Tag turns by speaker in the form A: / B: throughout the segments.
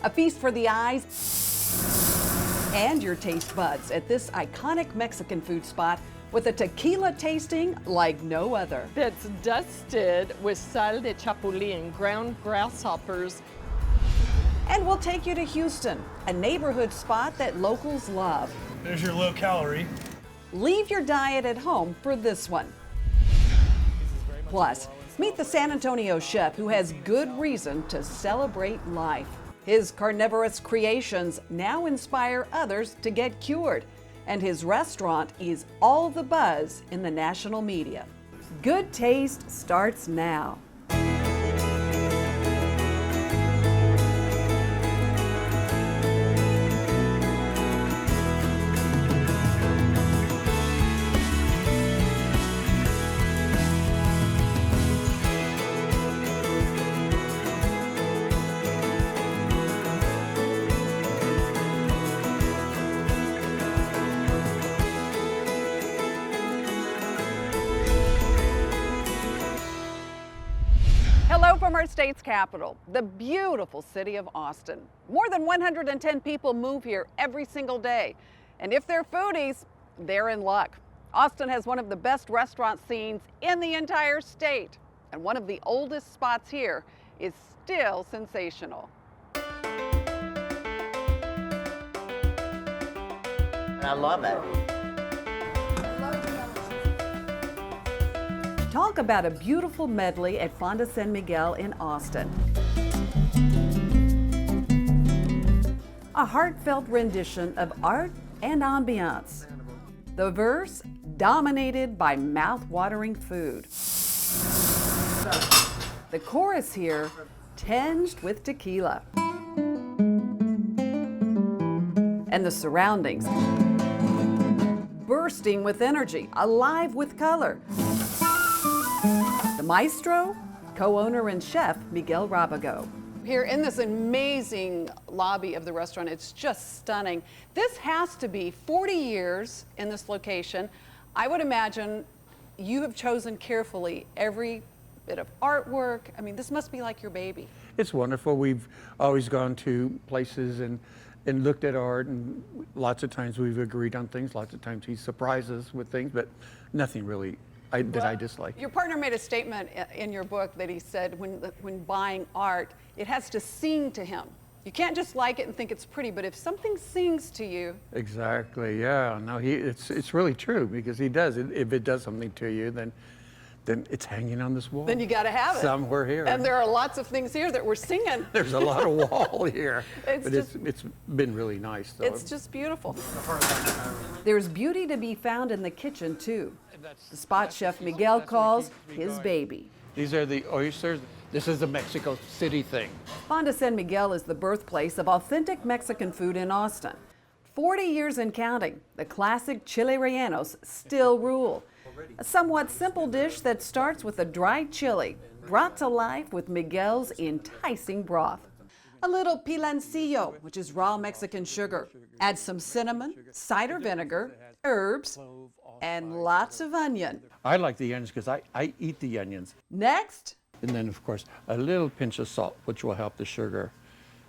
A: A feast for the eyes and your taste buds at this iconic Mexican food spot with a tequila tasting like no other.
B: That's dusted with sal de chapulín, ground grasshoppers.
A: And we'll take you to Houston, a neighborhood spot that locals love.
C: There's your low calorie.
A: Leave your diet at home for this one. Plus, meet the San Antonio chef who has good reason to celebrate life. His carnivorous creations now inspire others to get cured, and his restaurant is all the buzz in the national media. Good Taste starts now. Hello from our state's capital, the beautiful city of Austin. More than 110 people move here every single day. And if they're foodies, they're in luck. Austin has one of the best restaurant scenes in the entire state. And one of the oldest spots here is still sensational.
D: I love it.
A: Talk about a beautiful medley at Fonda San Miguel in Austin. A heartfelt rendition of art and ambiance. The verse dominated by mouth-watering food. The chorus here tinged with tequila. And the surroundings bursting with energy, alive with color. The maestro, co-owner and chef, Miguel Rabago. Here in this amazing lobby of the restaurant, it's just stunning. This has to be 40 years in this location. I would imagine you have chosen carefully every bit of artwork. I mean, this must be like your baby.
E: It's wonderful. We've always gone to places and looked at art, and lots of times we've agreed on things. Lots of times he surprises with things, but nothing really that I dislike.
A: Your partner made a statement in your book that he said when buying art, it has to sing to him. You can't just like it and think it's pretty, but if something sings to you.
E: Exactly, yeah. No, it's really true, because he does. If it does something to you, then it's hanging on this wall.
A: Then you got to have it.
E: Somewhere here.
A: And there are lots of things here that we're singing.
E: There's a lot of wall here. It's been really nice, though.
A: It's just beautiful. There's beauty to be found in the kitchen, too. The spot chef Miguel calls his baby.
E: These are the oysters. This is a Mexico City thing.
A: Fonda San Miguel is the birthplace of authentic Mexican food in Austin. 40 years and counting, the classic chile rellenos still rule. A somewhat simple dish that starts with a dried chili, brought to life with Miguel's enticing broth. A little piloncillo, which is raw Mexican sugar. Add some cinnamon, cider vinegar, herbs, and lots of onion.
E: I like the onions because I eat the onions.
A: Next.
E: And then, of course, a little pinch of salt, which will help the sugar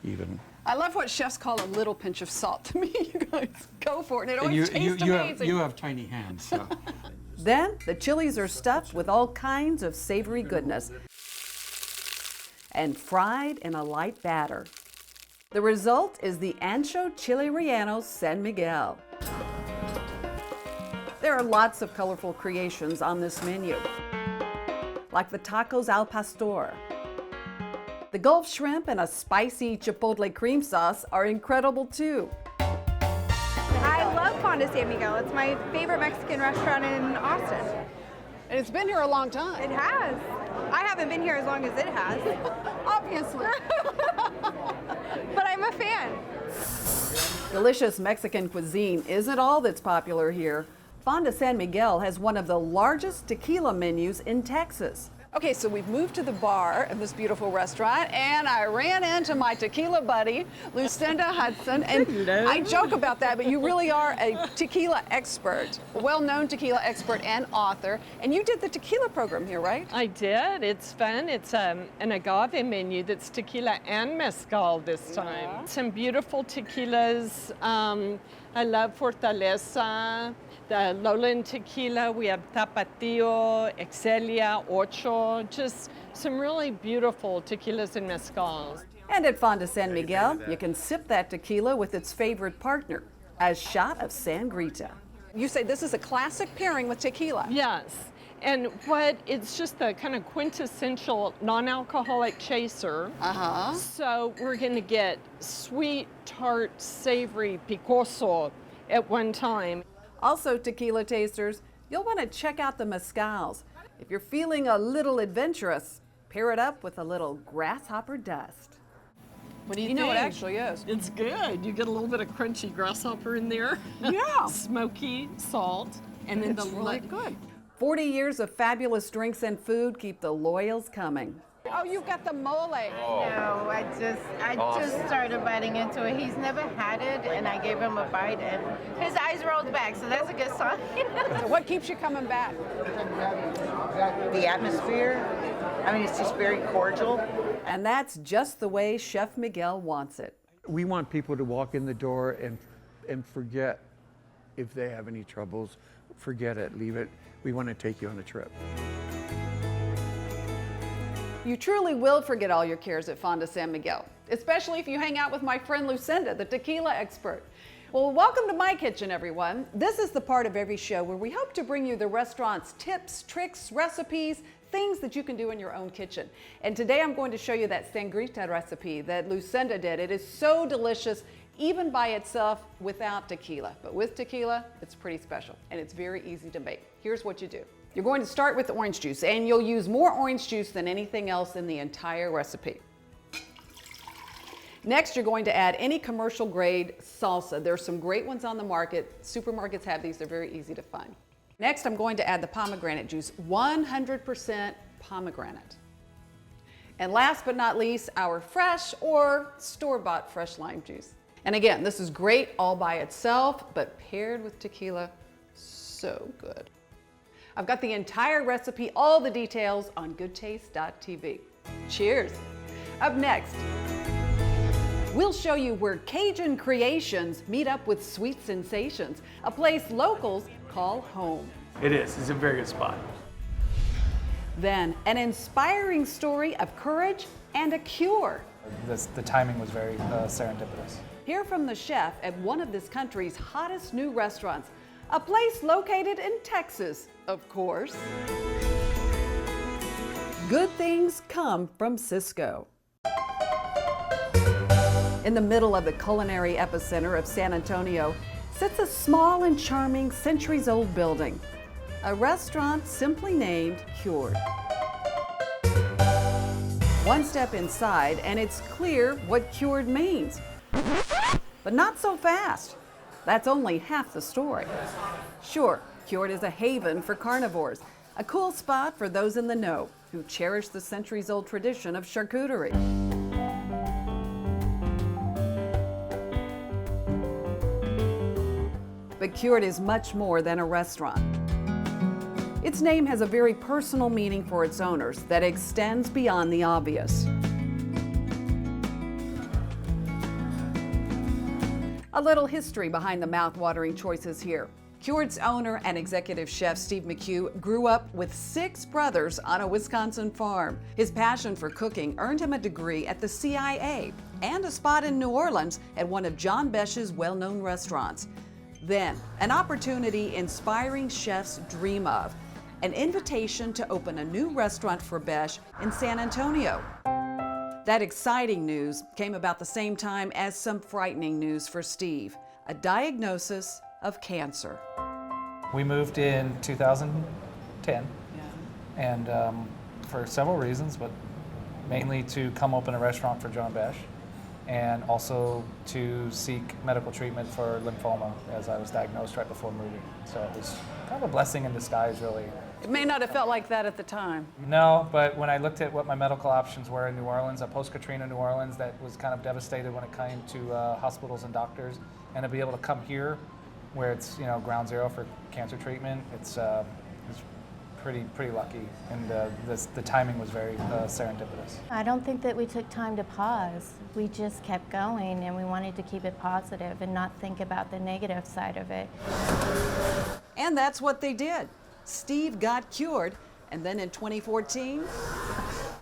E: even.
A: I love what chefs call a little pinch of salt. To me, you guys go for it. And it always tastes amazing.
E: You have tiny hands, so.
A: Then the chilies are stuffed with all kinds of savory goodness and fried in a light batter. The result is the Ancho Chile Rellenos San Miguel. There are lots of colorful creations on this menu, like the tacos al pastor. The Gulf shrimp and a spicy chipotle cream sauce are incredible too.
F: I love Fonda San Miguel. It's my favorite Mexican restaurant in Austin.
A: And it's been here a long time.
F: It has. I haven't been here as long as it has.
A: Obviously.
F: But I'm a fan.
A: Delicious Mexican cuisine isn't all that's popular here. Fonda San Miguel has one of the largest tequila menus in Texas. Okay, so we've moved to the bar of this beautiful restaurant, and I ran into my tequila buddy, Lucinda Hudson. And
B: Hello.
A: I joke about that, but you really are a tequila expert, a well-known tequila expert and author. And you did the tequila program here, right?
B: I did. It's fun. It's an agave menu that's tequila and mezcal this time. Some beautiful tequilas. I love Fortaleza, the Lowland tequila. We have Tapatio, Excelia, Ocho, just some really beautiful tequilas and mezcals.
A: And at Fonda San Miguel, you can sip that tequila with its favorite partner, a shot of Sangria. You say this is a classic pairing with tequila.
B: Yes. And it's just the kind of quintessential non-alcoholic chaser.
A: Uh-huh.
B: So we're going to get sweet, tart, savory, picoso at one time.
A: Also, tequila tasters, you'll want to check out the mezcals. If you're feeling a little adventurous, pair it up with a little grasshopper dust.
B: What do you
A: You know
B: think?
A: it actually is.
B: It's good. You get a little bit of crunchy grasshopper in there.
A: Yeah.
B: Smoky, salt, and then
A: It's really good. 40 years of fabulous drinks and food keep the loyals coming. Oh, you've got the mole.
C: No, I just started biting into it. He's never had it, and I gave him a bite, and his eyes rolled back, so that's a good sign.
A: So what keeps you coming back?
D: The atmosphere, I mean, it's just very cordial.
A: And that's just the way Chef Miguel wants it.
E: We want people to walk in the door and forget if they have any troubles. Forget it, leave it. We want to take you on a trip.
A: You truly will forget all your cares at Fonda San Miguel, especially if you hang out with my friend Lucinda, the tequila expert. Well, welcome to my kitchen, everyone. This is the part of every show where we hope to bring you the restaurant's tips, tricks, recipes, things that you can do in your own kitchen. And today I'm going to show you that Sangria recipe that Lucinda did. It is so delicious, even by itself without tequila. But with tequila, it's pretty special, and it's very easy to make. Here's what you do. You're going to start with orange juice, and you'll use more orange juice than anything else in the entire recipe. Next, you're going to add any commercial grade salsa. There's some great ones on the market. Supermarkets have these, they're very easy to find. Next, I'm going to add the pomegranate juice, 100% pomegranate. And last but not least, our fresh or store-bought fresh lime juice. And again, this is great all by itself, but paired with tequila, so good. I've got the entire recipe, all the details on goodtaste.tv. Cheers. Up next, we'll show you where Cajun creations meet up with sweet sensations, a place locals call home.
G: It is. It's a very good spot.
A: Then, an inspiring story of courage and a cure.
H: The timing was very serendipitous.
A: Hear from the chef at one of this country's hottest new restaurants, a place located in Texas, of course. Good things come from Cisco. In the middle of the culinary epicenter of San Antonio sits a small and charming centuries-old building, a restaurant simply named Cured. One step inside and it's clear what Cured means. But not so fast. That's only half the story. Sure, Cured is a haven for carnivores, a cool spot for those in the know who cherish the centuries-old tradition of charcuterie. But Cured is much more than a restaurant. Its name has a very personal meaning for its owners that extends beyond the obvious. A little history behind the mouth-watering choices here. Cured's owner and executive chef Steve McHugh grew up with 6 brothers on a Wisconsin farm. His passion for cooking earned him a degree at the CIA and a spot in New Orleans at one of John Besh's well-known restaurants. Then, an opportunity inspiring chefs dream of, an invitation to open a new restaurant for Besh in San Antonio. That exciting news came about the same time as some frightening news for Steve, a diagnosis of cancer.
H: We moved in 2010, and for several reasons, but mainly to come open a restaurant for John Besh, and also to seek medical treatment for lymphoma, as I was diagnosed right before moving. So it was kind of a blessing in disguise, really,
A: It may not have felt like that at the time.
H: No, but when I looked at what my medical options were in New Orleans, post-Katrina New Orleans, that was kind of devastated when it came to hospitals and doctors, and to be able to come here, where it's ground zero for cancer treatment, it's pretty lucky, and the timing was very serendipitous.
I: I don't think that we took time to pause. We just kept going, and we wanted to keep it positive and not think about the negative side of it.
A: And that's what they did. Steve got cured, and then in 2014,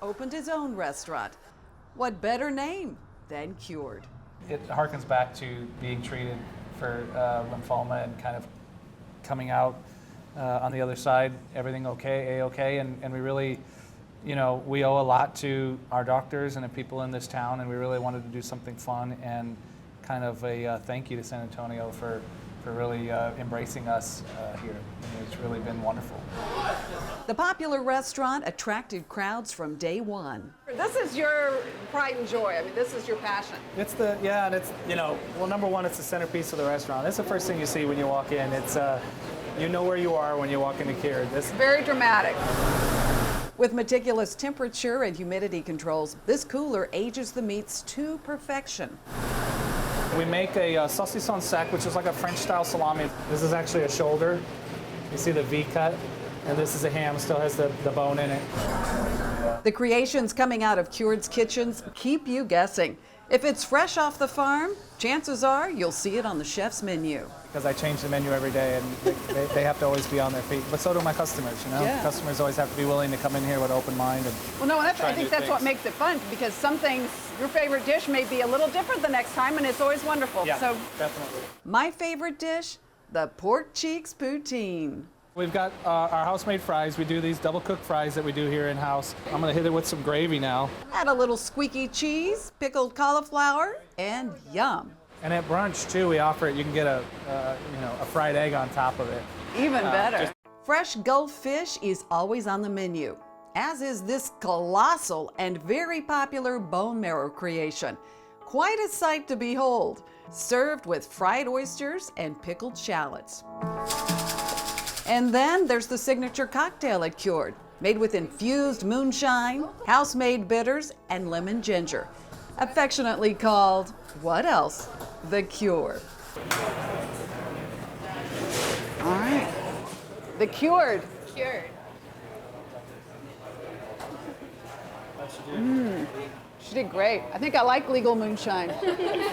A: opened his own restaurant. What better name than Cured?
H: It harkens back to being treated for lymphoma and kind of coming out on the other side, everything okay, A-okay, and we really, we owe a lot to our doctors and the people in this town, and we really wanted to do something fun and kind of a thank you to San Antonio for really embracing us here. And it's really been wonderful.
A: The popular restaurant attracted crowds from day one.
J: This is your pride and joy. I mean, this is your passion.
G: It's and it's, well, number one, it's the centerpiece of the restaurant. It's the first thing you see when you walk in. It's, you know where you are when you walk into Cured.
J: Very dramatic.
A: With meticulous temperature and humidity controls, this cooler ages the meats to perfection.
H: We make a saucisson sec, which is like a French-style salami. This is actually a shoulder. You see the V cut, and this is a ham, still has the bone in it.
A: The creations coming out of Cured's kitchens keep you guessing. If it's fresh off the farm, chances are you'll see it on the chef's menu.
H: Because I change the menu every day, and they have to always be on their feet. But so do my customers,
A: Yeah.
H: Customers always have to be willing to come in here with an open mind. And
J: Well, no, I think that's what
H: things.
J: makes it fun, because some things, your favorite dish may be a little different the next time, and it's always wonderful.
H: Yeah,
J: So
H: definitely.
A: My favorite dish, the pork cheeks poutine.
H: We've got our house-made fries. We do these double-cooked fries that we do here in-house. I'm gonna hit it with some gravy now.
A: Add a little squeaky cheese, pickled cauliflower, and yum.
H: And at brunch too, we offer it. You can get a fried egg on top of it.
J: even better.
A: Fresh Gulf fish is always on the menu, as is this colossal and very popular bone marrow creation. Quite a sight to behold, served with fried oysters and pickled shallots. And then there's the signature cocktail at Cured, made with infused moonshine, house-made bitters, and lemon ginger. Affectionately called, what else? The Cure.
J: All right. The Cured.
C: Cured.
J: She did great. I think I like legal moonshine.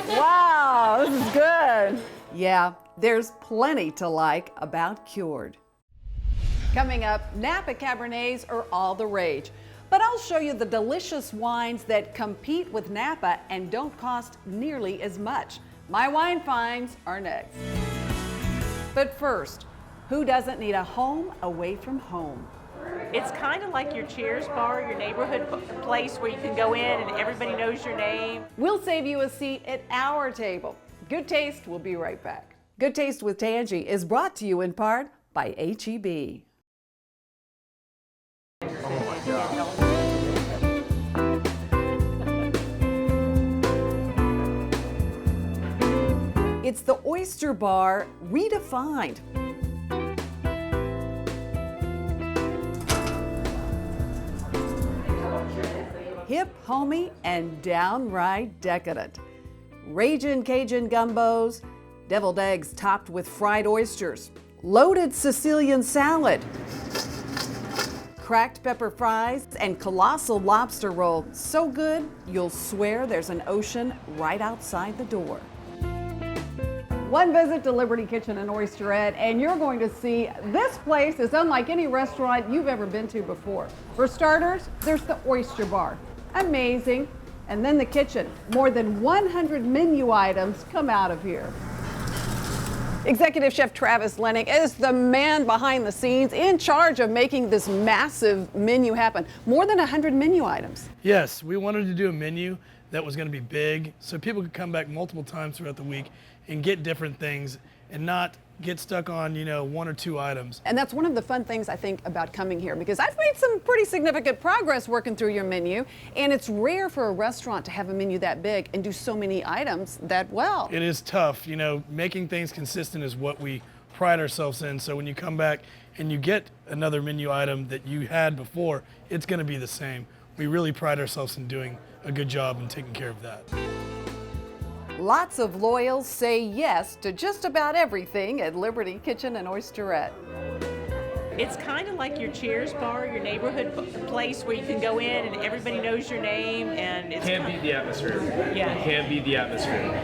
J: Wow, this is good.
A: Yeah, there's plenty to like about Cured. Coming up, Napa Cabernets are all the rage. But I'll show you the delicious wines that compete with Napa and don't cost nearly as much. My wine finds are next. But first, who doesn't need a home away from home?
K: It's kind of like your Cheers bar, your neighborhood place where you can go in and everybody knows your name.
A: We'll save you a seat at our table. Good Taste will be right back. Good Taste with Tanji is brought to you in part by H-E-B. It's the oyster bar redefined. Hip, homey, and downright decadent. Ragin' Cajun gumbos, deviled eggs topped with fried oysters, loaded Sicilian salad, cracked pepper fries, and colossal lobster roll. So good, you'll swear there's an ocean right outside the door.
J: One visit to Liberty Kitchen and Oysterette, and you're going to see this place is unlike any restaurant you've ever been to before. For starters, there's the oyster bar. Amazing. And then the kitchen. More than 100 menu items come out of here. Executive Chef Travis Lennick is the man behind the scenes in charge of making this massive menu happen. More than 100 menu items.
L: Yes, we wanted to do a menu that was going to be big so people could come back multiple times throughout the week and get different things and not get stuck on, one or two items.
J: And that's one of the fun things I think about coming here, because I've made some pretty significant progress working through your menu, and it's rare for a restaurant to have a menu that big and do so many items that well.
L: It is tough, making things consistent is what we pride ourselves in. So when you come back and you get another menu item that you had before, it's going to be the same. We really pride ourselves in doing a good job and taking care of that.
A: Lots of loyals say yes to just about everything at Liberty Kitchen and Oysterette.
K: It's kind of like your Cheers bar, your neighborhood place where you can go in and everybody knows your name, and it's
M: Can't beat the atmosphere.
K: Yeah.
M: Can't beat the atmosphere.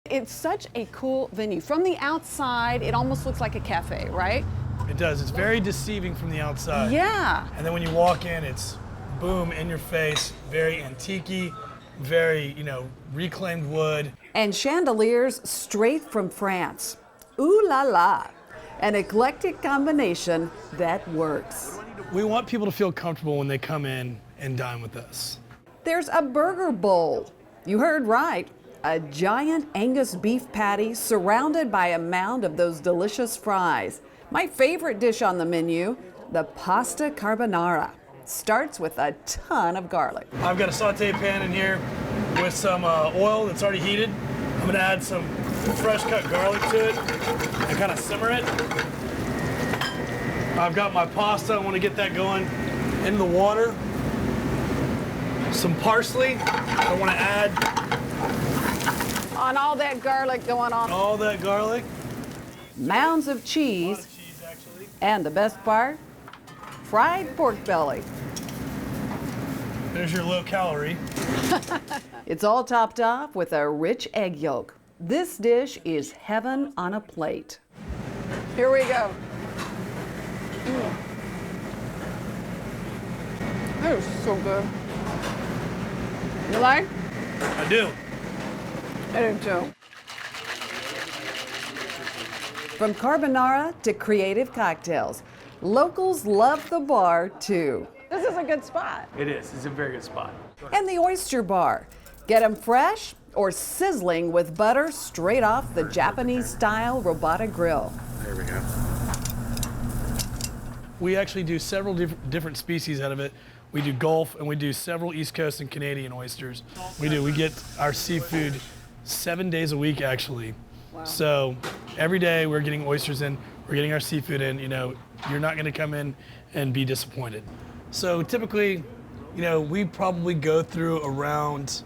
J: It's such a cool venue. From the outside, it almost looks like a cafe, right?
L: It does. It's very deceiving from the outside.
J: Yeah.
L: And then when you walk in, it's boom, in your face, very antique-y, very, reclaimed wood.
A: And chandeliers straight from France. Ooh la la. An eclectic combination that works.
L: We want people to feel comfortable when they come in and dine with us.
A: There's a burger bowl. You heard right. A giant Angus beef patty surrounded by a mound of those delicious fries. My favorite dish on the menu, the pasta carbonara. Starts with a ton of garlic.
L: I've got a saute pan in here with some oil that's already heated. I'm gonna add some fresh cut garlic to it and kind of simmer it. I've got my pasta, I wanna get that going in the water. Some parsley, I wanna add.
J: On all that garlic going on.
L: All that garlic.
A: Mounds of cheese.
L: Actually.
A: And the best part, fried pork belly.
L: There's your low calorie.
A: It's all topped off with a rich egg yolk. This dish is heaven on a plate.
J: Here we go. That is so good. You like?
L: I do.
J: I do too.
A: From carbonara to creative cocktails, locals love the bar too.
J: This is a good spot.
M: It is. It's a very good spot.
A: And the oyster bar. Get them fresh or sizzling with butter straight off the Japanese-style robata grill.
M: There we go.
L: We actually do several different species out of it. We do Gulf and we do several East Coast and Canadian oysters. We do. We get our seafood 7 days a week actually.
J: Wow.
L: So every day we're getting oysters in, we're getting our seafood in. You're not going to come in and be disappointed. So typically, we probably go through around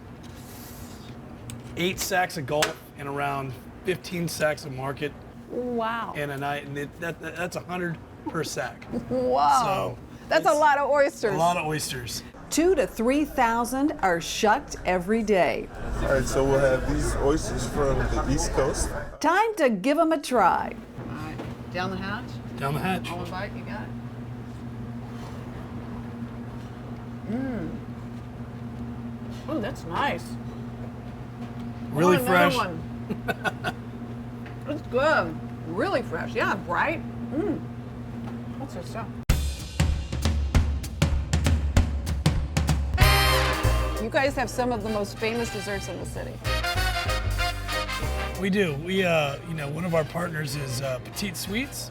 L: 8 sacks of Gulf and around 15 sacks of market
J: Wow.
L: in a night, and that's 100 per sack.
J: Wow.
L: So
J: that's a lot of oysters.
L: a lot of oysters.
A: 2,000 to 3,000 are shucked every day.
N: All right, so we'll have these oysters from the East Coast.
A: Time to give them a try.
J: All right. Down the hatch.
L: Down the hatch.
J: All one bite, you got it. Oh, that's nice.
L: Really
J: Oh,
L: fresh.
J: another one. It's good. Really fresh. Yeah, bright. What's this stuff? You guys have some of the most famous desserts in the city.
L: We do. We, one of our partners is Petite Sweets,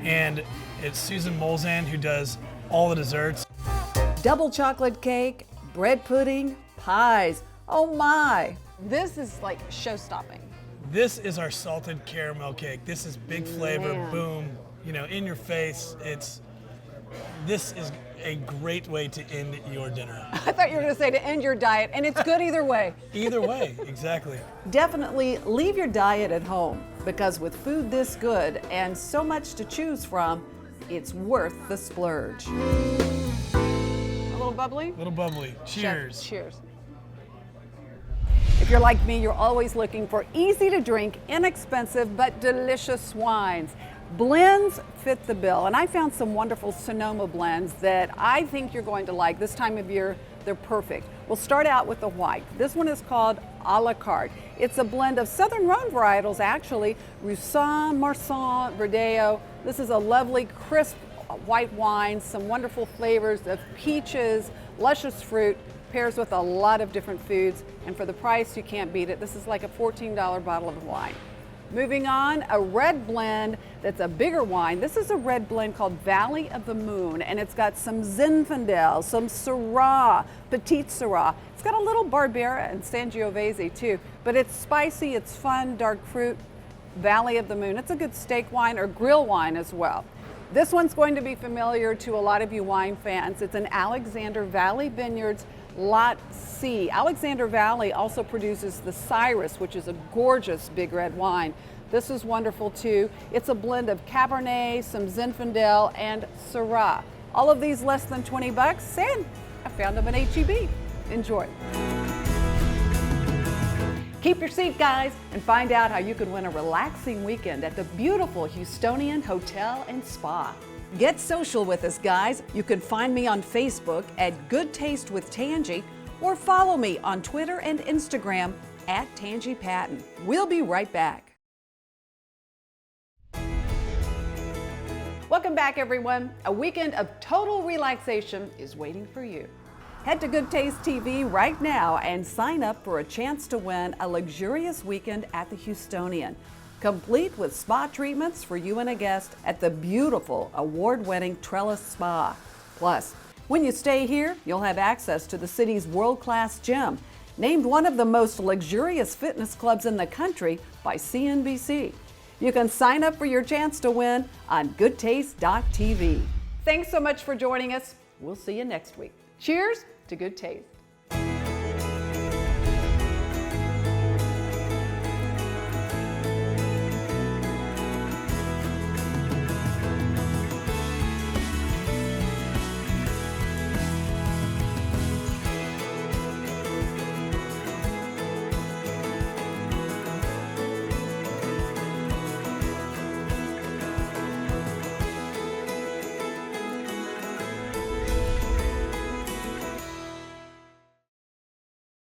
L: and it's Susan Molzan who does all the desserts.
A: Double chocolate cake, bread pudding, pies. Oh my.
J: This is like show-stopping.
L: This is our salted caramel cake. This is big flavor,
J: Man.
L: boom, in your face. This is a great way to end your dinner.
J: I thought you were going to say to end your diet, and it's good either way.
L: Either way, exactly.
A: Definitely leave your diet at home, because with food this good and so much to choose from, it's worth the splurge.
J: A little bubbly?
L: A little bubbly. Cheers.
J: Cheers. If you're like me, you're always looking for easy to drink, inexpensive, but delicious wines. Blends fit the bill, and I found some wonderful Sonoma blends that I think you're going to like. This time of year, they're perfect. We'll start out with the white. This one is called a la carte. It's a blend of Southern Rhone varietals, actually, Roussanne, Marsanne, Verdeo. This is a lovely, crisp white wine, some wonderful flavors of peaches, luscious fruit, pairs with a lot of different foods, and for the price, you can't beat it. This is like a $14 bottle of wine. Moving on, a red blend that's a bigger wine. This is a red blend called Valley of the Moon, and it's got some Zinfandel, some Syrah, Petite Syrah. It's got a little Barbera and Sangiovese too, but it's spicy, it's fun, dark fruit.
A: Valley of the Moon. It's a good steak wine or grill wine as well. This one's going to be familiar to a lot of you wine fans. It's an Alexander Valley Vineyards Lot C. Alexander Valley also produces the Cyrus, which is a gorgeous big red wine. This is wonderful too. It's a blend of Cabernet, some Zinfandel, and Syrah. All of these less than 20 bucks, and I found them at H-E-B. Enjoy. Keep your seat, guys, and find out how you can win a relaxing weekend at the beautiful Houstonian Hotel and Spa. Get social with us, guys. You can find me on Facebook at Goodtaste with Tanji, or follow me on Twitter and Instagram at Tanji Patton. We'll be right back. Welcome back, everyone. A weekend of total relaxation is waiting for you. Head to Goodtaste TV right now and sign up for a chance to win a luxurious weekend at the Houstonian, complete with spa treatments for you and a guest at the beautiful award-winning Trellis Spa. Plus, when you stay here, you'll have access to the city's world-class gym, named one of the most luxurious fitness clubs in the country by CNBC. You can sign up for your chance to win on goodtaste.tv. Thanks so much for joining us. We'll see you next week. Cheers to good taste.